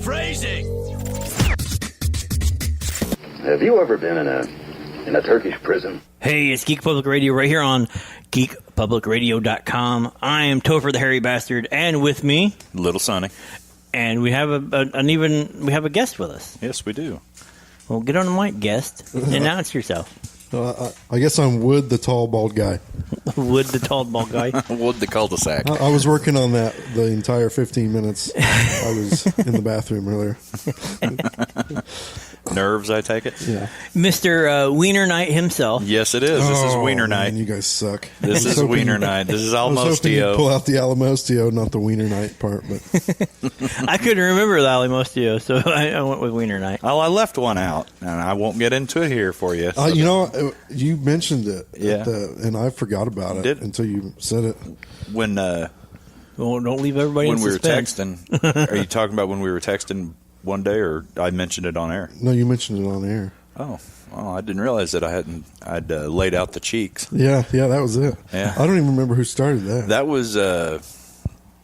Phrasing. Have you ever been in a Turkish prison? Hey, it's Geek Public Radio right here on geekpublicradio.com. I am Topher the Hairy Bastard, and with me, Little Sonny. And we have a guest with us. Yes, we do. Well, get on the mic, guest. Announce yourself. I guess I'm Wood, the tall, bald guy. Wood, the tall, bald guy. Wood, the cul-de-sac. I was working on that the entire 15 minutes. I was in the bathroom earlier. Nerves, I take it? Yeah. Mr. WienerKnight himself. Yes, it is. This is WienerKnight. Man, you guys suck. This is WienerKnight. This is I was hoping Alamostio. you'd pull out the Alamostio, not the WienerKnight part. But I couldn't remember the Alamostio, so I went with WienerKnight. Oh, I left one out, and I won't get into it here for you. So you mentioned it, yeah, and I forgot about it until you said it. When don't leave everybody when in we were suspense. texting. Are you talking about when we were texting one day, or I mentioned it on air? No, you mentioned it on air. Oh, well, I didn't realize that I'd laid out the cheeks. Yeah, that was it. Yeah. I don't even remember who started that. That was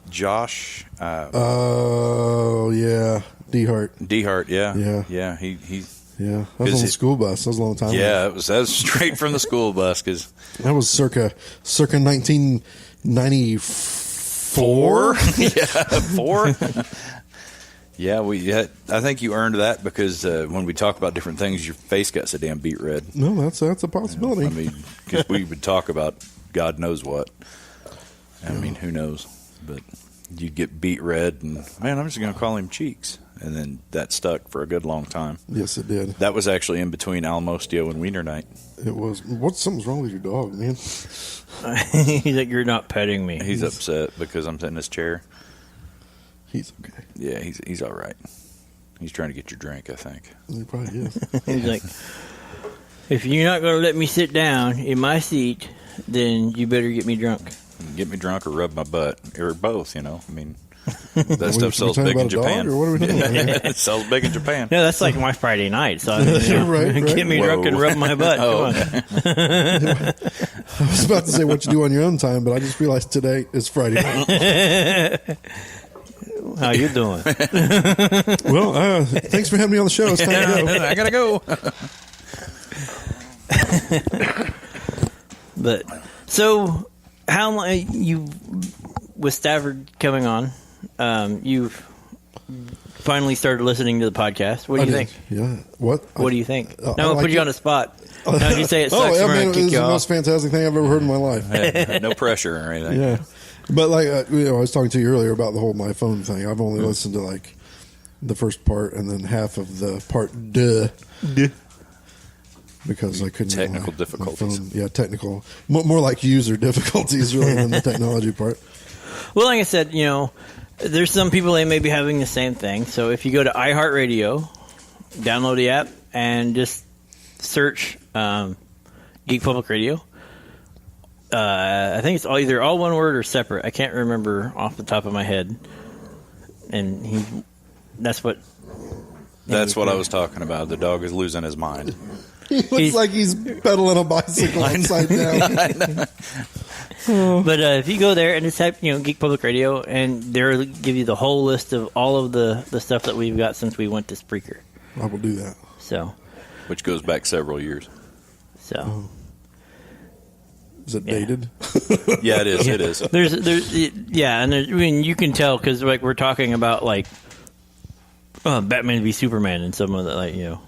Josh. Oh yeah, D-Hart. D-Hart, yeah. Yeah. He Yeah, that was on the school bus. That was a long time ago. Yeah, that was straight from the school bus. Cause that was circa 1994. Yeah, 4. Yeah, I think you earned that because when we talk about different things, your face got so damn beat red. No, that's a possibility. I mean, because we would talk about God knows what. I mean, who knows? But you'd get beat red, and man, I'm just going to call him Cheeks. And then that stuck for a good long time. Yes, it did. That was actually in between Alamostio and WienerKnight. It was. Something's wrong with your dog, man? He's like, you're not petting me. He's upset because I'm sitting in his chair. He's okay. Yeah, he's all right. He's trying to get your drink, I think. He probably is. He's like, if you're not going to let me sit down in my seat, then you better get me drunk. Get me drunk or rub my butt, or both, I mean, that stuff sells big big in Japan. Or what are we doing? It sells big in Japan. No, that's like my Friday night. So I mean, right. Get me drunk and rub my butt. Oh, Come on. I was about to say what you do on your own time, but I just realized today is Friday night. How you doing? Well, thanks for having me on the show. It's time to go. I gotta go. But so, how long you with Stafford coming on? You've finally started listening to the podcast. What do you think? Yeah. What? What do you think? I No, like put you it. on the spot. Now you say it sucks. I we're mean, gonna it kick was you the off. most fantastic thing I've ever heard in my life. Hey, no pressure or anything. Yeah. But like I was talking to you earlier about the whole my phone thing. I've only listened to like the first part and then half of the part because I couldn't Technical my difficulties. phone. Yeah, technical. More like user difficulties really than the technology part. Well, like I said, there's some people that may be having the same thing. So if you go to iHeartRadio, download the app, and just search Geek Public Radio. I think it's either all one word or separate. I can't remember off the top of my head. And that's what I was talking about. The dog is losing his mind. He looks like he's pedaling a bicycle upside down. But if you go there and just type, Geek Public Radio, and they'll give you the whole list of all of the stuff that we've got since we went to Spreaker. I will do that. So, Which goes back several years. So, is it dated? Yeah, it is. It is. And you can tell because like we're talking about like Batman v Superman and some of the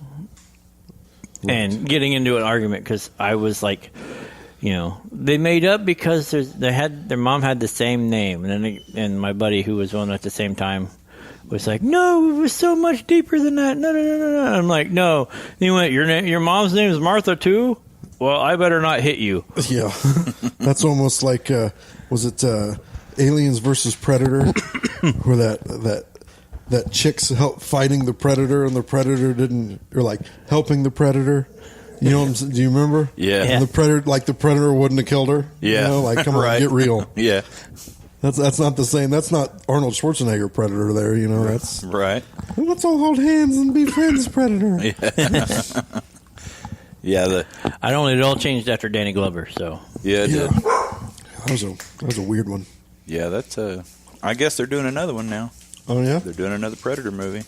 and getting into an argument because I was like, they made up because their mom had the same name, and my buddy who was one at the same time was like, no, it was so much deeper than that. No. I'm like, no. And he went, your mom's name is Martha too? Well, I better not hit you. Yeah, that's almost like was it Aliens versus Predator, where that chick's fighting the Predator and the Predator like helping the Predator. You know what I'm saying? Do you remember? Yeah. And the Predator wouldn't have killed her. Yeah. Like come on, get real. Yeah. That's not the same. That's not Arnold Schwarzenegger Predator there. That's right. Let's all hold hands and be friends, Predator. Yeah. It all changed after Danny Glover. So it did. That was a weird one. Yeah, that's I guess they're doing another one now. Oh yeah, they're doing another Predator movie.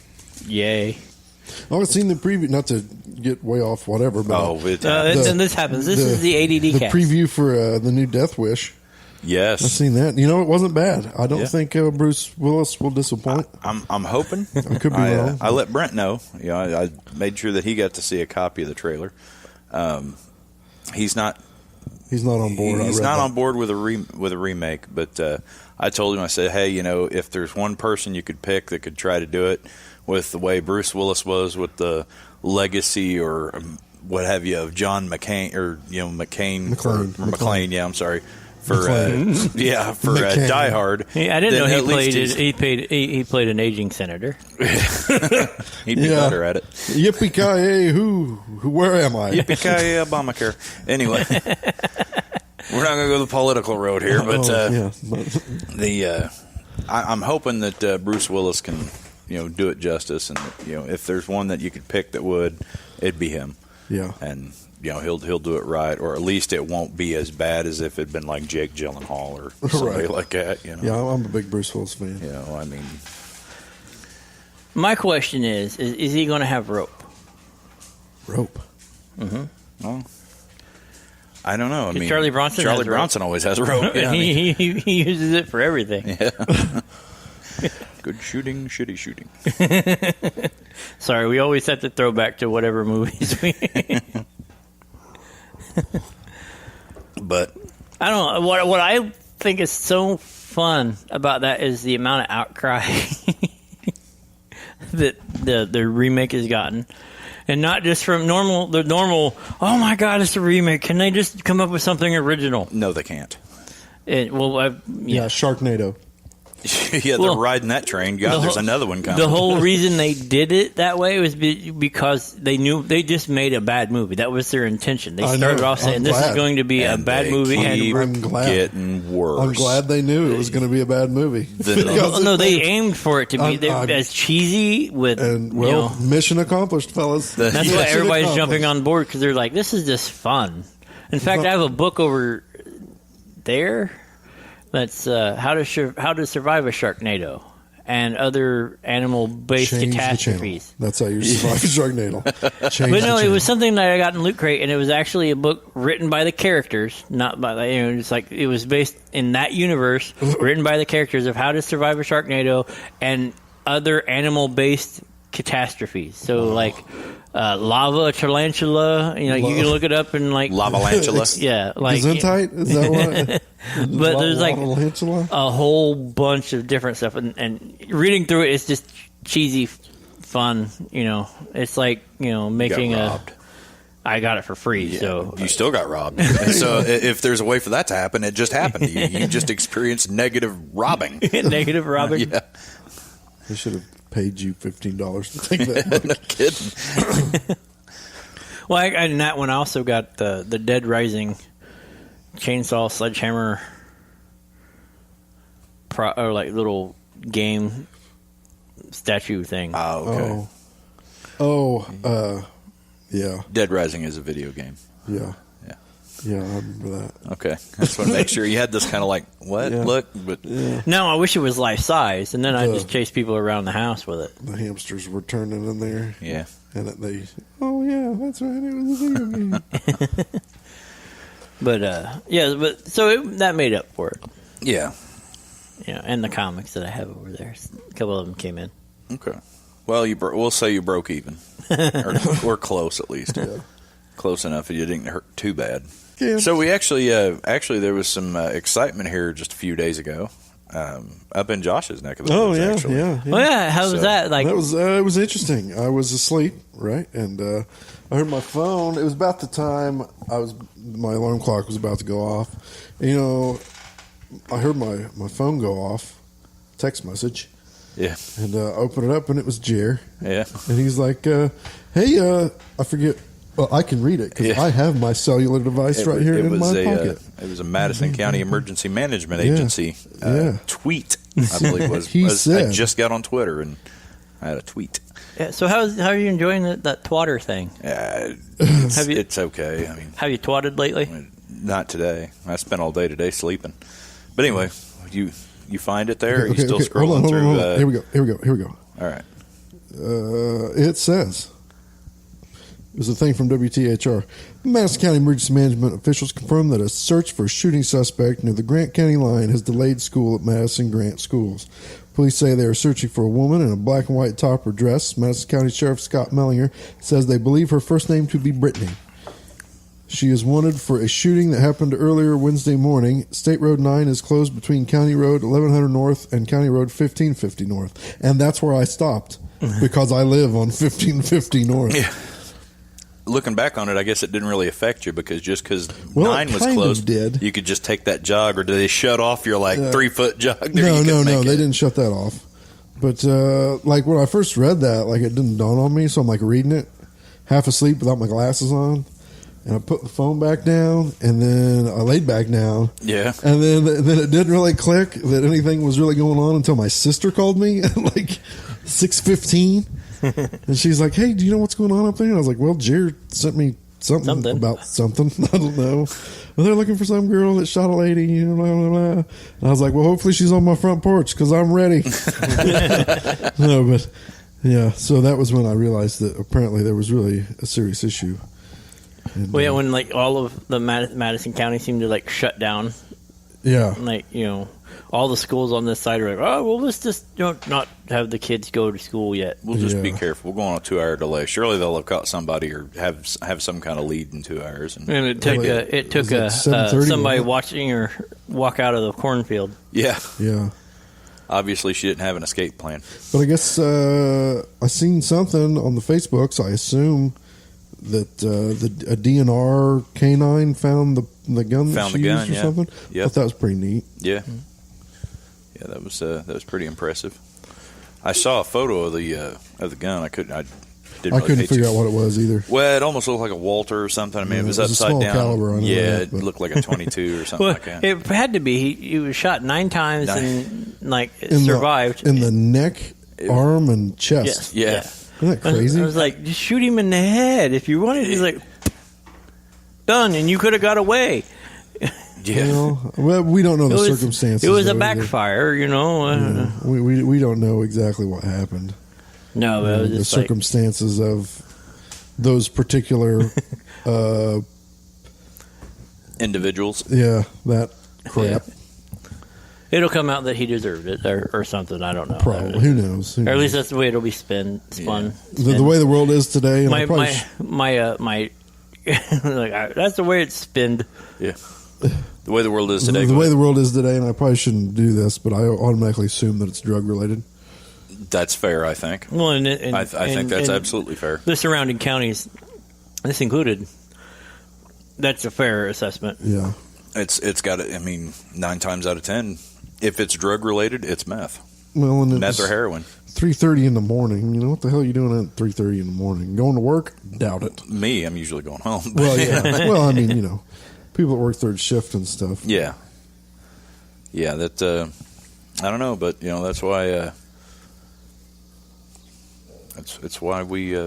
Yay. Oh, I've seen the preview. Not to get way off, whatever. But and this happens. This is the ADD the cast. preview for the new Death Wish. Yes, I've seen that. You know, it wasn't bad. I don't think Bruce Willis will disappoint. I'm hoping. I could be wrong. I let Brent know. You know, I made sure that he got to see a copy of the trailer. He's not. He's not on board. He's not on board with a remake. But I told him, I said, hey, you know, if there's one person you could pick that could try to do it with the way Bruce Willis was with the legacy or what have you of John McCain or McClane. Yeah, I'm sorry. For Die Hard. I didn't know he played an aging senator. He'd be better at it. Yippee-ki-yay, where am I? Yippee-ki-yay, Obamacare. Anyway, we're not going to go the political road here, but I'm hoping that Bruce Willis can, you know, do it justice, and you know, if there's one that you could pick that would, it'd be him. Yeah, and you know, he'll do it right, or at least it won't be as bad as if it'd been like Jake Gyllenhaal or somebody like that. You know? Yeah, I'm a big Bruce Willis fan. You know, I mean, my question is he going to have rope? Rope. Mm-hmm. Well, I don't know. I mean, Charlie Bronson always has rope. Yeah, he uses it for everything. Yeah. Good shooting, shitty shooting. Sorry, we always have to throw back to whatever movies we. But I don't know what I think is so fun about that is the amount of outcry that the remake has gotten, and not just from the normal. Oh my God, it's a remake! Can they just come up with something original? No, they can't. Sharknado. Yeah, they're riding that train. God, there's another one coming. The whole reason they did it that way was because they knew they just made a bad movie. That was their intention. They started off saying this is going to be a bad movie, and I'm glad getting worse. I'm glad they knew it was going to be a bad movie. They aimed for it to be as cheesy mission accomplished, fellas. That's why everybody's jumping on board because they're like, this is just fun. In fact, I have a book over there. That's how to survive a Sharknado and other animal-based catastrophes. That's how you survive a Sharknado. It was something that I got in Loot Crate, and it was actually a book written by the characters, not by it was based in that universe, written by the characters of how to survive a Sharknado and other animal-based catastrophes. So lava tarantula, you can look it up and Lavalantula. Yeah, Gesundheit? Is that what? But there's a whole bunch of different stuff, and reading through it is just cheesy fun. It's like making I got it for free, so you still got robbed. So if there's a way for that to happen, it just happened. You just experienced negative robbing. Negative robbing. Yeah. They should have paid you $15 to take that book. No kidding. Well, in that one, I also got the Dead Rising chainsaw sledgehammer little game statue thing. Oh, okay. Yeah. Dead Rising is a video game. Yeah. Yeah, I remember that. Okay. I just want to make sure you had this kind of look, but... Yeah. No, I wish it was life-size, and then I just chase people around the house with it. The hamsters were turning in there. Yeah. And that's right, it was a video game. That made up for it. Yeah. Yeah, and the comics that I have over there. A couple of them came in. Okay. Well, we'll say you broke even. or close, at least. Yeah. Close enough that you didn't hurt too bad. Yeah. So we actually there was some excitement here just a few days ago, up in Josh's neck of the woods. Yeah. Oh yeah, how was that? That was it was interesting. I was asleep, right, and I heard my phone. It was about the time my alarm clock was about to go off. I heard my phone go off, text message. Yeah, and I opened it up, and it was Jer. Yeah, and he's like, "Hey, I forget." Well, I can read it because I have my cellular device right here in my pocket. It was a Madison County Emergency Management Agency tweet, I believe was. He said, I just got on Twitter and I had a tweet. Yeah, so how are you enjoying that twatter thing? It's okay. I mean, have you twatted lately? Not today. I spent all day today sleeping. But anyway, you find it there? Or are you still scrolling through? Hold on. Here we go. All right. it says, there's a thing from WTHR. Madison County Emergency Management officials confirmed that a search for a shooting suspect near the Grant County line has delayed school at Madison Grant Schools. Police say they are searching for a woman in a black and white top or dress. Madison County Sheriff Scott Mellinger says they believe her first name to be Brittany. She is wanted for a shooting that happened earlier Wednesday morning. State Road 9 is closed between County Road 1100 North and County Road 1550 North. And that's where I stopped because I live on 1550 North. Yeah. Looking back on it, I guess it didn't really affect you because just because Well, 9 it was kind of closed, did. you could just take that jog, or did they shut off your 3-foot jog? There No, you could no, make they it. didn't shut that off. But like when I first read that, like it didn't dawn on me, so I'm like reading it, half asleep without my glasses on, and I put the phone back down, and then I laid back down. Yeah. And then it didn't really click that anything was really going on until my sister called me at like 6:15, and she's like, "Hey, do you know what's going on up there?" And I was like, "Well, Jared sent me something about something. I don't know. Well, they're looking for some girl that shot a lady. You know, blah, blah, blah." And I was like, "Well, hopefully she's on my front porch because I'm ready." No, but yeah. So that was when I realized that apparently there was really a serious issue. And, Well, yeah, when like all of the Madison County seemed to like shut down, yeah, like all the schools on this side are like, oh well, let's just not have the kids go to school yet. We'll just be Yeah. careful. We're going on a 2-hour delay. Surely they'll have caught somebody or have some kind of lead in 2 hours. And And it took Well, it took was it 7:30, somebody wasn't it? watching her walk out of the cornfield. yeah, yeah. obviously she didn't have an escape plan. But I guess I seen something on the Facebook, so I assume that a DNR canine found the gun that Found she the gun, used or yeah. something. Yep. I thought that was pretty neat. Yeah, yeah, that was pretty impressive. I saw a photo of the gun. I couldn't Figure out what it was either. Well, it almost looked like a Walter or something. I mean, Yeah, it was it was a upside small down. caliber, I know yeah, that, but- it looked like a 22 or something Well, like that. it had to be. He was shot 9 times and like In survived. in the neck, arm, and chest. Yes. Yeah. Isn't that crazy? I was like, just shoot him in the head if you wanted. He's like, done, and you could have got away. Yeah. Well, we don't know the circumstances. It was a though, either. backfire, Yeah. We don't know exactly what happened. No, but it was The just like, circumstances of those particular, Individuals. that crap. it'll come out that he deserved it or something. I don't know. Probably. Who knows? Who Or at least knows? that's the way it'll be spun. The way the world is today. And I My probably my that's the way it's spinned. Yeah. The way the world is today. the way the world is today, and I probably shouldn't do this, but I automatically assume that it's drug related. That's fair, I think. Well, and I think that's absolutely fair. The surrounding counties, this included, that's a fair assessment. Yeah. It's got to, I mean, 9 times out of 10, if it's drug related, it's meth. Well, and Meth it's or heroin. 3:30 in the morning. You know what the hell are you doing at 3:30 in the morning? Going to work? Doubt it. Me, I'm usually going home. Well, yeah. Well, I mean, people that work third shift and stuff. Yeah. Yeah, that, I don't know, but, that's why, it's why we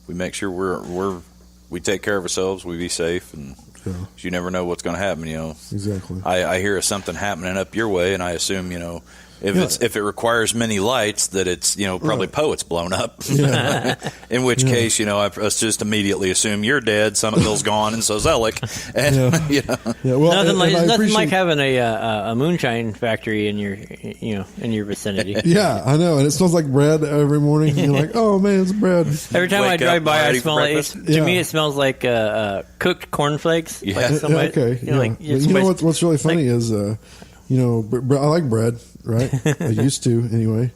make sure we take care of ourselves, we be safe, and Yeah. you never know what's going to happen, Exactly. I hear of something happening up your way, and I assume, if it requires many lights, that it's probably Right. Poet's blown up. Yeah. In which Yeah. case, I just immediately assume you're dead. Somerville's gone, and so's Alec. And Yeah. Yeah. Well, Nothing like and I appreciate- having a moonshine factory in your vicinity. Yeah, I know, and it smells like bread every morning. You're like, oh man, it's bread. Every time I Wake drive up, by, I ready for smell it. breakfast. To Yeah. me, it smells like cooked cornflakes. Yeah. Like Yeah, somebody, okay. Yeah. like, But you know somebody's- what's really funny is, I like bread, right? I used to anyway.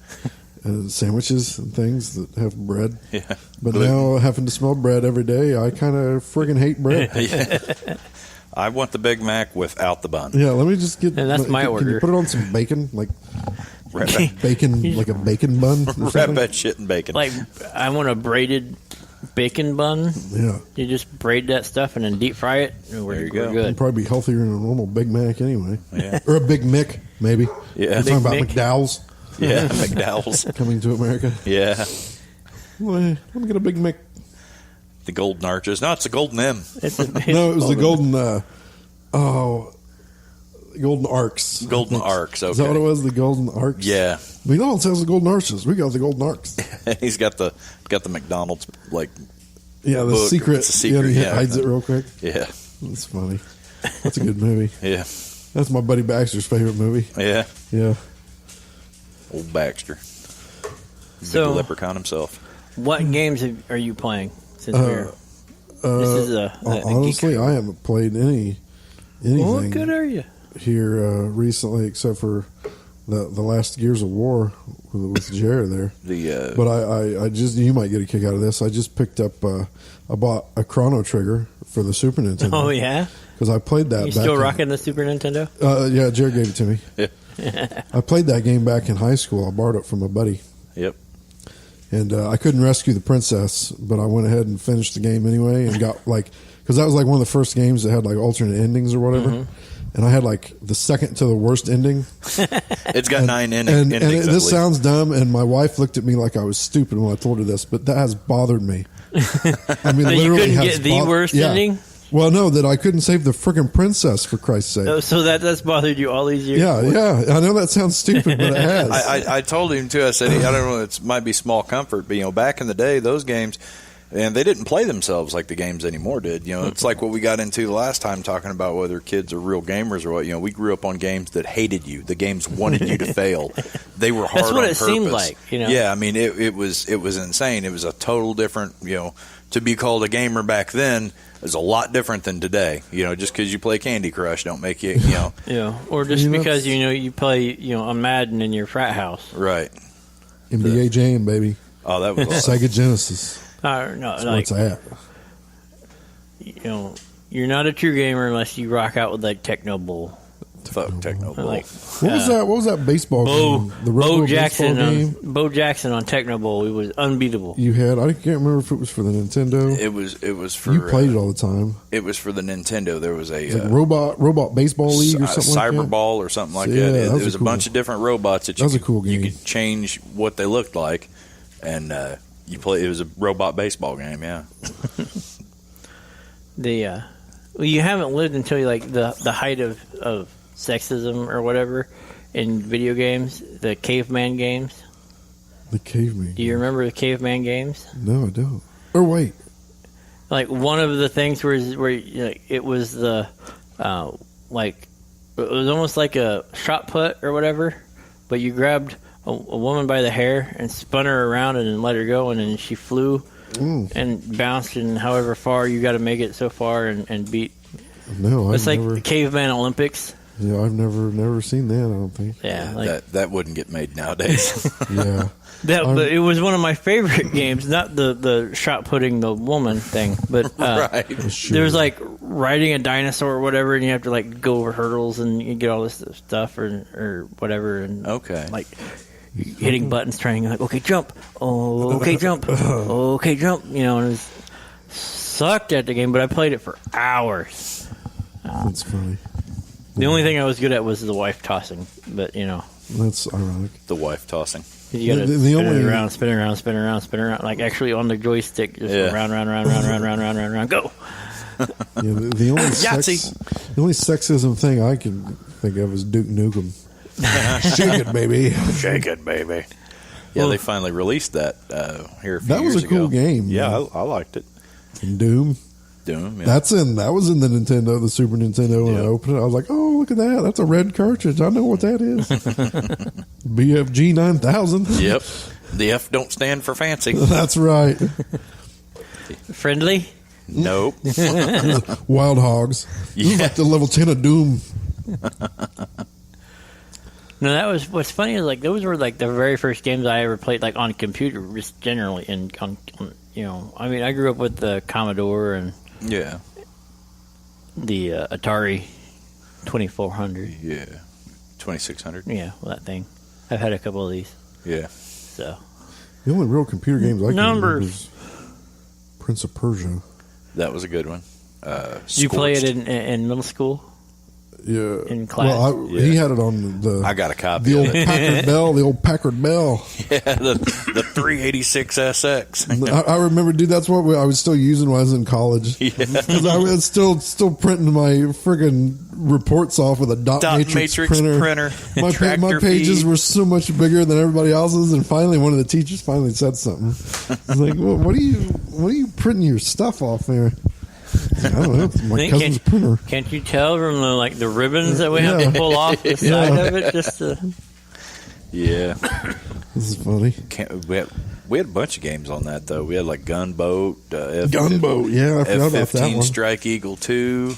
Sandwiches and things that have bread. Yeah. But now having to smell bread every day, I kind of friggin' hate bread. I want the Big Mac without the bun. Yeah, let me just get. And that's my can order. you put it on some bacon, like Wrap that, bacon, like a bacon bun? Or wrap something? that shit in bacon. Like, I want a braided bacon bun. Yeah, You just braid that stuff and then deep fry it. And There you we're go. it'd good. probably be healthier than a normal Big Mac anyway. Yeah. Or a Big Mick, maybe. Yeah. We're talking about Big Mick. McDowell's Yeah, McDowell's. coming to America. Yeah. Well, let me get a Big Mick. The golden arches. No, it's a golden M. It's a, No, it was the golden. Golden Arcs. Golden Arcs. Okay. Is that what it was? The Golden Arcs. Yeah. McDonald's has the Golden Arches. We got the Golden Arcs. He's got the McDonald's like. Yeah, the book. secret. It's a secret. He Yeah, hides it real quick. Yeah. That's funny. That's a good movie. Yeah. That's my buddy Baxter's favorite movie. Yeah. Yeah. Old Baxter. So- Big leprechaun himself. What games are you playing since we're... This is a honestly, geek. I haven't played anything What good are you? here recently, except for the last Gears of War with Jared there. But I just, you might get a kick out of this. I just picked up. I bought a Chrono Trigger for the Super Nintendo. Oh yeah, because I played that. You still rocking the Super Nintendo? Yeah, Jared gave it to me. Yeah. I played that game back in high school. I borrowed it from a buddy. Yep. And I couldn't rescue the princess, but I went ahead and finished the game anyway, and got because that was like one of the first games that had like alternate endings or whatever. Mm-hmm. And I had like the second to the worst ending. It's got 9 endings. And this sounds dumb, and my wife looked at me like I was stupid when I told her this, but that has bothered me. I mean, So literally you couldn't has get the worst ending? Well, no, that I couldn't save the friggin' princess, for Christ's sake. Oh, so that's bothered you all these years? Yeah. I know that sounds stupid, but it has. I told him too. I said, I don't know. It might be small comfort, but back in the day, those games, and they didn't play themselves like the games anymore did. It's like what we got into the last time talking about whether kids are real gamers or what. We grew up on games that hated you. The games wanted you to fail. They were hard. That's what on it purpose. seemed like. Yeah, I mean, it was insane. It was a total different. To be called a gamer back then is a lot different than today. Just because you play Candy Crush don't make you. Yeah, or just because you play on Madden in your frat house. Right. NBA Jam, baby. Oh, that was awesome. Sega Genesis. No, That's like where it's at. you're not a true gamer unless you rock out with like Techno Bowl. Fuck Techno Bowl. Like, What was that? What was that baseball game? The Bo Jackson Jackson, game. Bo Jackson on Techno Bowl. He was unbeatable. You had. I can't remember if it was for the Nintendo. It was for. You played it all the time. It was for the Nintendo. There was a like robot baseball league or something like that. Cyber Ball or something like Yeah, that. that It was a bunch of different robots that was a cool you game. could change what they looked like, and you play. It was a robot baseball game. Yeah. You haven't lived until the height of sexism or whatever in video games, the caveman games. The caveman. Do you remember the caveman games? No, I don't. Or wait. Like one of the things where it was the it was almost like a shot put or whatever, but you grabbed a woman by the hair and spun her around and then let her go, and then she flew and bounced, and however far you got to make it so far and beat. No, It's I've like never. Caveman Olympics. Yeah, I've never seen that. I don't think. Yeah, that wouldn't get made nowadays. Yeah. But it was one of my favorite games. Not the shot putting the woman thing, but Right. Sure. there's like riding a dinosaur or whatever, and you have to like go over hurdles and you get all this stuff or whatever, and Okay. like hitting buttons, trying like okay jump, oh okay jump, oh, okay jump, and it was sucked at the game, but I played it for hours. That's funny. The only thing I was good at was the wife tossing, but That's ironic. The wife tossing. you got to The spin only- it around, spin around, like actually on the joystick, just round, go. Yeah, the only sexism thing I can think of is Duke Nukem. Shake it, baby. Shake it, baby. Yeah, Well, they finally released that here a few That was years a cool ago. game. Yeah, I liked it. And Doom. Doom. Yeah. That was in the Nintendo, the Super Nintendo. When I opened it, I was like, "Oh, look at that! That's a red cartridge. I know what that is." BFG 9000. Yep. The F don't stand for fancy. That's right. Friendly. Nope. Wild Hogs. This is like the level 10 of Doom. No, that was what's funny is like those were like the very first games I ever played like on computer, just generally, and on I mean I grew up with the Commodore and Yeah. the Atari 2400. Yeah. 2600. Yeah, well, that thing. I've had a couple of these. Yeah. So The only real computer games I can remember Numbers. is Prince of Persia. That was a good one. did you play it in middle school? in class. Well, he had it on the. I got a copy. The of old it. Packard Bell. The old Packard Bell. Yeah, the 386 SX. I remember, dude. That's what I was still using when I was in college. Yeah. Because I was still printing my friggin' reports off with a dot matrix printer. My pages were so much bigger than everybody else's, and finally, one of the teachers finally said something. He's like, well, "What are you printing your stuff off there?" I don't know. It's my cousin's printer. Can't you tell from the ribbons that we have to pull off the side of it just to? Yeah, this is funny. We had a bunch of games on that though. We had like Gunboat, Gunboat. Yeah, I forgot about that one. Strike Eagle 2,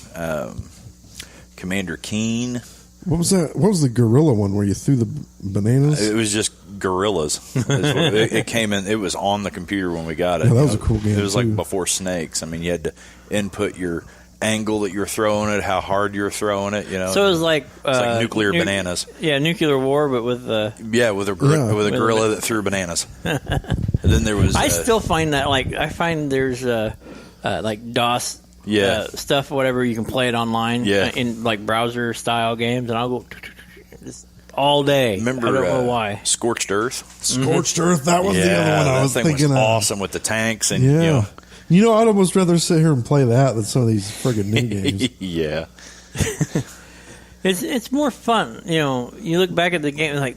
Commander Keen. What was that? What was the gorilla one where you threw the bananas? It was just gorillas. It came in. It was on the computer when we got it. Yeah, that was a cool game. It was like before Snakes. I mean, you had to input your angle that you're throwing it, how hard you're throwing it. So it was like nuclear bananas. Yeah, nuclear war, but with with a gorilla that threw bananas. And then there was. I still find that I find there's like DOS. Stuff, whatever, you can play it online in like browser style games, and I'll go all day. Remember, I don't know why. Scorched Earth? Scorched Earth, that was the other one I was thinking was of. Awesome with the tanks. And, I'd almost rather sit here and play that than some of these friggin' new games. Yeah. It's more fun. You look back at the game, like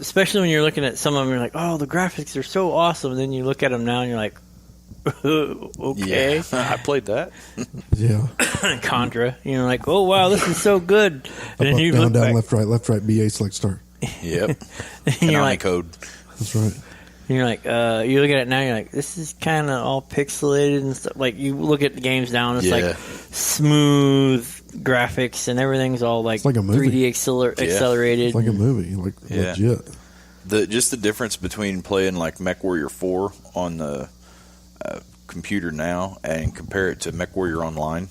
especially when you're looking at some of them, you're like, oh, the graphics are so awesome. And then you look at them now and you're like, okay. Yeah, I played that. Yeah. Contra. Like, oh, wow, this is so good. And then you down, look down, back. left, right, BA, select, start. Yep. You're like, code. That's right. You're like, you look at it now, you're like, this is kind of all pixelated and stuff. Like, you look at the games now, and it's like smooth graphics, and everything's all like a movie. 3D accelerated. It's like a movie, legit. Just the difference between playing like MechWarrior 4 on the computer now and compare it to MechWarrior Online.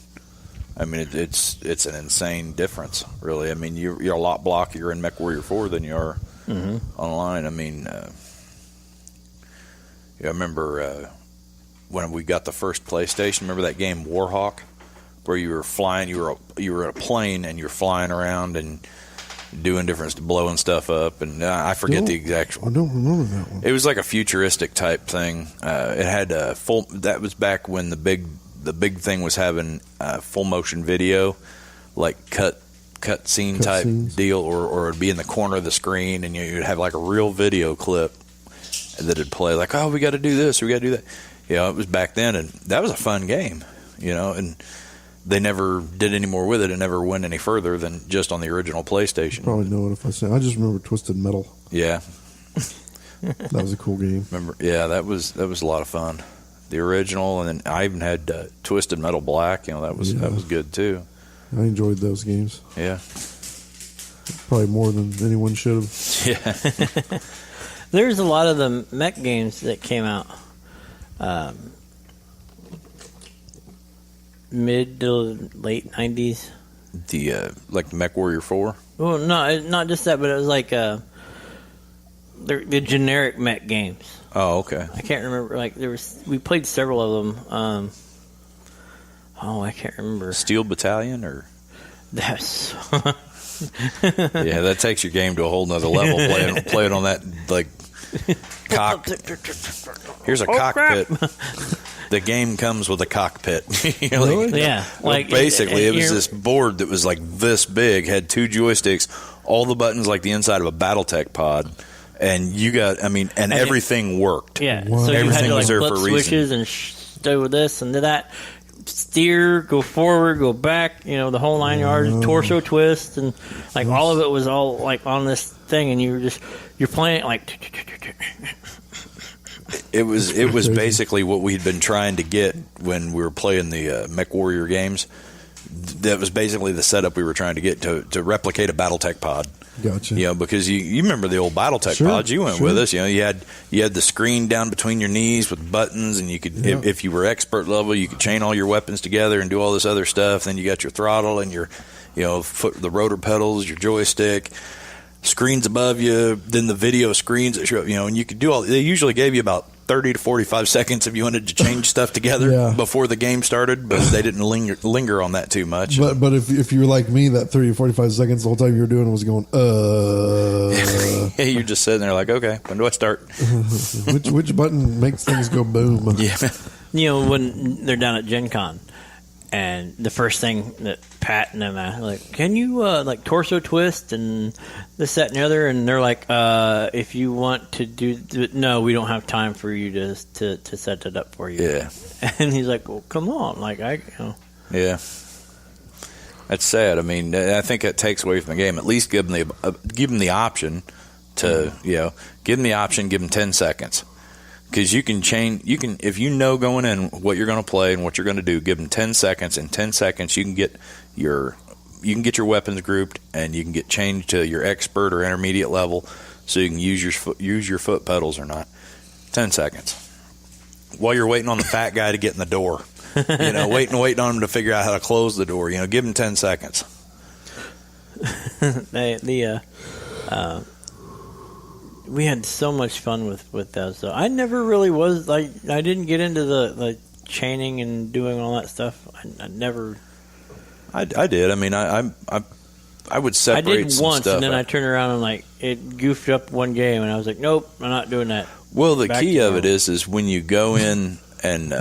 I mean, it's an insane difference, really. I mean, you're a lot blockier in MechWarrior 4 than you are online. I mean, I remember when we got the first PlayStation. Remember that game Warhawk, where you were flying, you were in a plane and you were flying around and doing different, blowing stuff up, and I forget the exact. I don't remember that one. It was like a futuristic type thing. It had a full. That was back when the big thing was having full motion video, like cut scene type scenes. deal, or it'd be in the corner of the screen, and you'd have like a real video clip that'd play. Like, oh, we got to do this, we got to do that. It was back then, and that was a fun game. And they never did any more with it. It never went any further than just on the original PlayStation. Probably know it if I say. I just remember Twisted Metal. Yeah, that was a cool game. Remember? Yeah, that was a lot of fun. The original, and then I even had Twisted Metal Black. That was good too. I enjoyed those games. Yeah, probably more than anyone should have. Yeah. There's a lot of the mech games that came out. Mid to late 90s. The like the MechWarrior 4. Well, no, not just that, but it was like the generic mech games. Oh, okay. I can't remember. Like we played several of them. I can't remember. Steel Battalion or that's. Yeah, that takes your game to a whole nother level. Playing on that like cock. Here's a cockpit. The game comes with a cockpit. Really? Yeah. Basically, it was this board that was like this big, had two joysticks, all the buttons like the inside of a BattleTech pod, and everything worked. Yeah. Wow. So you Everything had was to there flip for a reason. switches and do this and do that. Steer, go forward, go back. The whole 9 yards. Torso twist, and like all of it was all like on this thing, and you're playing it like. It was basically what we had been trying to get when we were playing the MechWarrior games. That was basically the setup we were trying to get to replicate a BattleTech pod. Gotcha. Because you remember the old BattleTech pods. You went with us. You had the screen down between your knees with buttons, and you could, if you were expert level, you could chain all your weapons together and do all this other stuff. Then you got your throttle and your, the rotor pedals, your joystick. Screens above you, then the video screens that show up, and you could do all. They usually gave you about 30 to 45 seconds if you wanted to change stuff together before the game started, but they didn't linger on that too much. But if you're like me, that 30 to 45 seconds, the whole time you were doing it was going, Yeah, you're just sitting there like, okay, when do I start? which button makes things go boom? Yeah. You know, when they're down at Gen Con, and the first thing that Pat and them are like, can you like torso twist and this, that, and the other? And they're like, if you want to do, no, we don't have time for you to set it up for you. Yeah. And he's like, well, come on, like Yeah. That's sad. I mean, I think it takes away from the game. At least give them the option to, give them the option, give them 10 seconds. Because you can change, if you know going in what you're going to play and what you're going to do, give them 10 seconds. In 10 seconds, you can get your weapons grouped, and you can get changed to your expert or intermediate level, so you can use your foot pedals or not. 10 seconds. While you're waiting on the fat guy to get in the door, waiting on him to figure out how to close the door. Give him 10 seconds. We had so much fun with those. So I never really was like, I didn't get into the chaining and doing all that stuff. I never. I did. I mean, I would separate. I did some once, stuff. and then I turned around and like it goofed up one game, and I was like, nope, I'm not doing that. Well, the key of it is when you go in and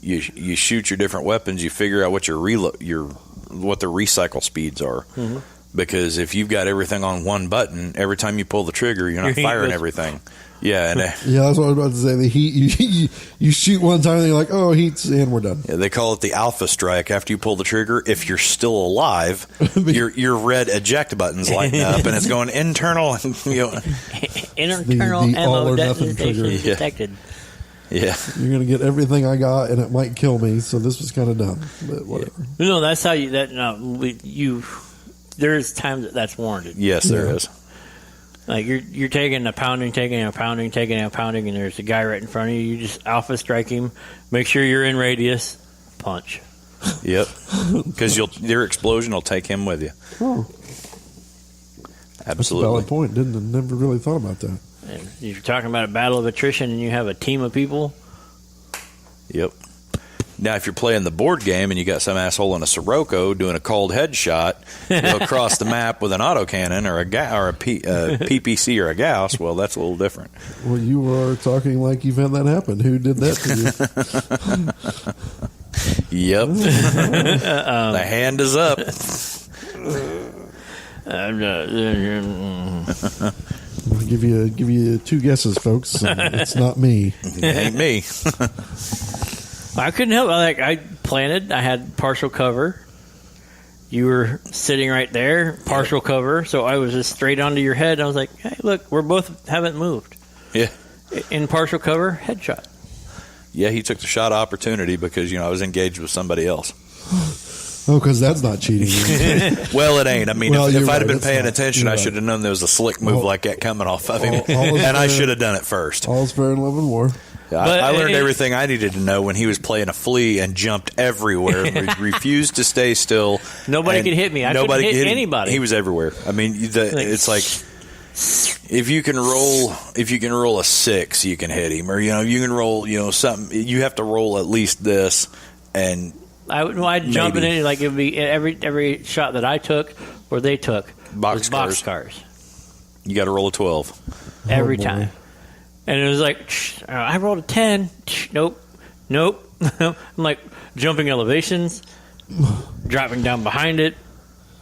you shoot your different weapons, you figure out what what the recycle speeds are. Mm-hmm. Because if you've got everything on one button, every time you pull the trigger, you're not firing everything. Yeah, and that's what I was about to say. The heat, you shoot one time, and you're like, oh, heat's, and we're done. Yeah, they call it the alpha strike. After you pull the trigger, if you're still alive, your red eject button's lighting up, and it's going internal. Internal the ammo detonation detected. Yeah, you're gonna get everything I got, and it might kill me. So this was kind of dumb, but whatever. No, that's how you. There's times that's warranted. Yes, there is. Like you're taking a pounding, and there's a guy right in front of you. You just alpha strike him. Make sure you're in radius. Punch. Yep. Because your explosion will take him with you. Oh, absolutely. That's a valid point. Never really thought about that. And if you're talking about a battle of attrition, and you have a team of people. Yep. Now, if you're playing the board game and you got some asshole in a Sirocco doing a cold headshot across the map with an autocannon or a PPC or a Gauss, well, that's a little different. Well, you are talking like you've had that happen. Who did that to you? Yep. The hand is up. I'll give you two guesses, folks. It's not me. It ain't me. I couldn't help it. Like, I planted. I had partial cover. You were sitting right there, partial cover. So I was just straight onto your head. I was like, hey, look, we're both haven't moved. Yeah. In partial cover, headshot. Yeah, he took the shot opportunity because, I was engaged with somebody else. Oh, because that's not cheating. Well, it ain't. I mean, if I'd have been paying attention, I right. should have known there was a slick move like that coming off of him. And I should have done it first. All's fair in love and war. I learned everything I needed to know when he was playing a flea and jumped everywhere. Refused to stay still. Nobody could hit me. I couldn't hit anybody. He was everywhere. I mean, it's like if you can roll a 6, you can hit him, or you can roll something. You have to roll at least this, and I'd jump in it like it would be every shot that I took or they took was boxcars. You got to roll a 12 every time. And it was like, I rolled a 10. Nope. I'm like jumping elevations, dropping down behind it,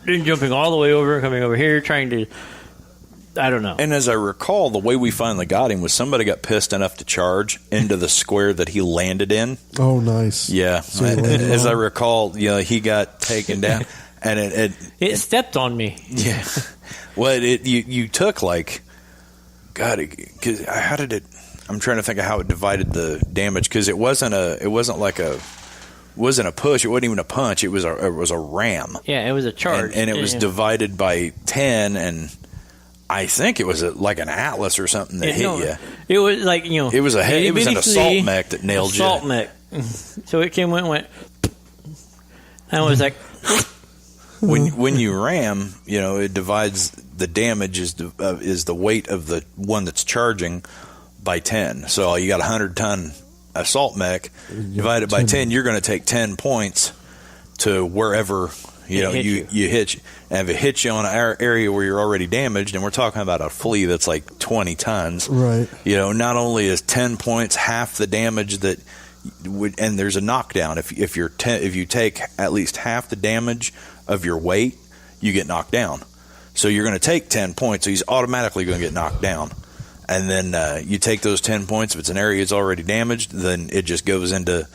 then jumping all the way over, coming over here, trying to, I don't know. And as I recall, the way we finally got him was somebody got pissed enough to charge into the square that he landed in. Oh, nice. Yeah. So as I recall, he got taken down. And it stepped on me. Yeah. Well, you took like... God, because how did it? I'm trying to think of how it divided the damage because it wasn't a push. It wasn't even a punch. It was a ram. Yeah, it was a charge, and it was divided by 10. And I think it was like an Atlas or something that hit you. It was like it was an assault mech that nailed you. Assault mech. So it went. I was like. When you ram, it divides the damage is the weight of the one that's charging by 10. So you got a 100-ton assault mech. Divide it by 10, you're going to take 10 points to wherever you hit you. And if it hits you on an area where you're already damaged, and we're talking about a flea that's like 20 tons, right? Not only is 10 points half the damage that would, and there's a knockdown. If you take at least half the damage of your weight, you get knocked down. So you're going to take 10 points, so he's automatically going to get knocked down. And then you take those 10 points. If it's an area that's already damaged, then it just goes into,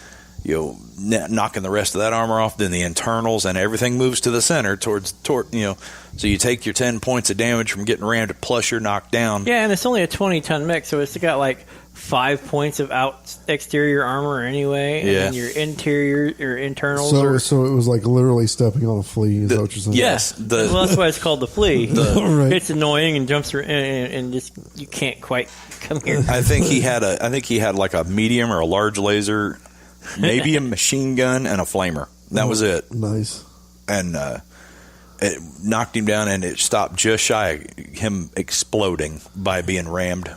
knocking the rest of that armor off. Then the internals and everything moves to the center towards. So you take your 10 points of damage from getting rammed, plus you're knocked down. Yeah, and it's only a 20-ton mech, so it's got like 5 points of exterior armor anyway, and then your interior, your internals. So it was like literally stepping on a flea. Is that what you're saying? Yes, well, that's why it's called the flea. Right. It's annoying and jumps around, and just you can't quite come here. I think he had like a medium or a large laser, maybe a machine gun and a flamer. That was it. Nice. And it knocked him down, and it stopped just shy of him exploding by being rammed.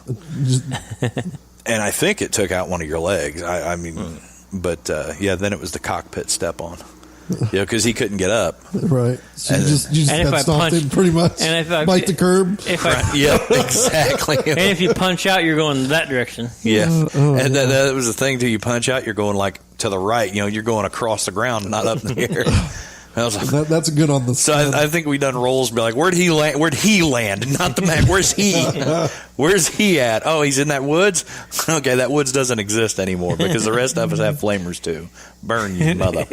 And I think it took out one of your legs. But then it was the cockpit step on. Because he couldn't get up. Right. So you just and got stomped in pretty much. And if I bite the curb. Exactly. And if you punch out, you're going that direction. Yeah. And that was the thing, too. You punch out, you're going like to the right. You're going across the ground, not up in the air. I was like, that's good on the. So I think we done rolls. Be like, where'd he land? Where'd he land? Not the Mac. Where's he? Where's he at? Oh, he's in that woods. Okay, that woods doesn't exist anymore because the rest of us have flamers too. Burn you, mother.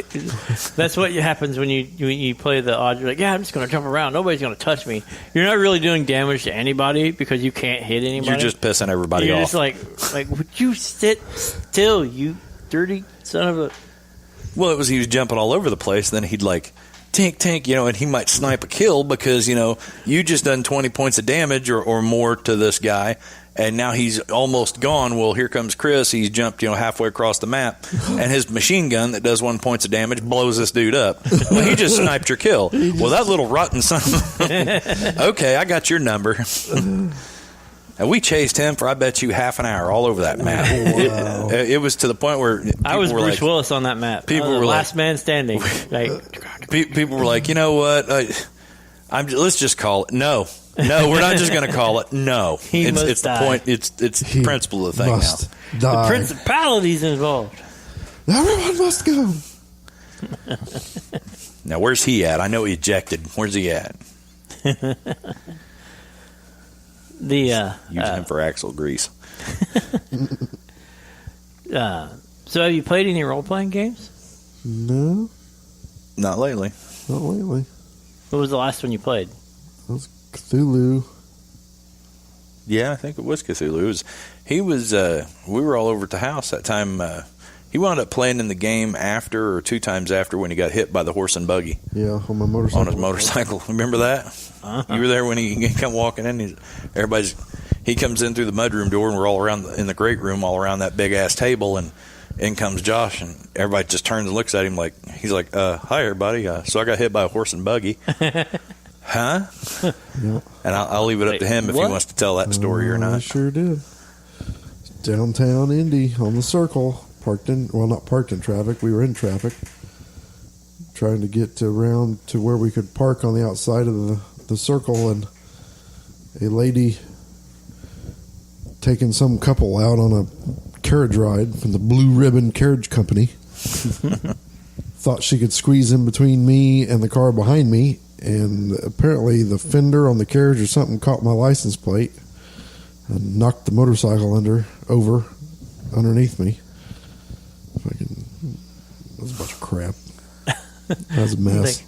That's what happens when you play the odds. You're like, yeah, I'm just going to jump around. Nobody's going to touch me. You're not really doing damage to anybody because you can't hit anybody. You're just pissing everybody You're off. You're just like, would you sit still, you dirty son of a. Well, he was jumping all over the place. Then he'd like tink, and he might snipe a kill because, you just done 20 points of damage or more to this guy, and now he's almost gone. Well, here comes Chris. He's jumped, halfway across the map, and his machine gun that does 1 point of damage blows this dude up. Well, he just sniped your kill. Well, that little rotten son. Okay, I got your number. And we chased him for, I bet you, half an hour all over that map. Wow. It was to the point where I was Bruce Willis on that map. People were last man standing. People were like, you know what? Let's just call it. No, we're not just going to call it. No, it's the point. It's the principle of the thing now. Die. The principality's involved. Everyone must go. Now, where's he at? I know he ejected. Where's he at? Use him for axle grease. So have you played any role-playing games? No. Not lately. Not lately. What was the last one you played? That was Cthulhu. Yeah, I think it was Cthulhu. We were all over at the house that time. He wound up playing in the game after or 2 times after when he got hit by the horse and buggy. Yeah, on my motorcycle. On his motorcycle. Remember that? Uh-huh. You were there when he come walking in. He comes in through the mudroom door, and we're all around in the great room, all around that big ass table, and in comes Josh, and everybody just turns and looks at him like he's like, "Hi, everybody. So I got hit by a horse and buggy." Huh? Yep. And I'll leave it up to him if he wants to tell that story or not. I sure did. Downtown Indy on the circle. Not parked in traffic. We were in traffic, trying to get around to where we could park on the outside of the circle, and a lady taking some couple out on a carriage ride from the Blue Ribbon Carriage Company. Thought she could squeeze in between me and the car behind me, and apparently the fender on the carriage or something caught my license plate and knocked the motorcycle over underneath me. That was a bunch of crap. That was a mess.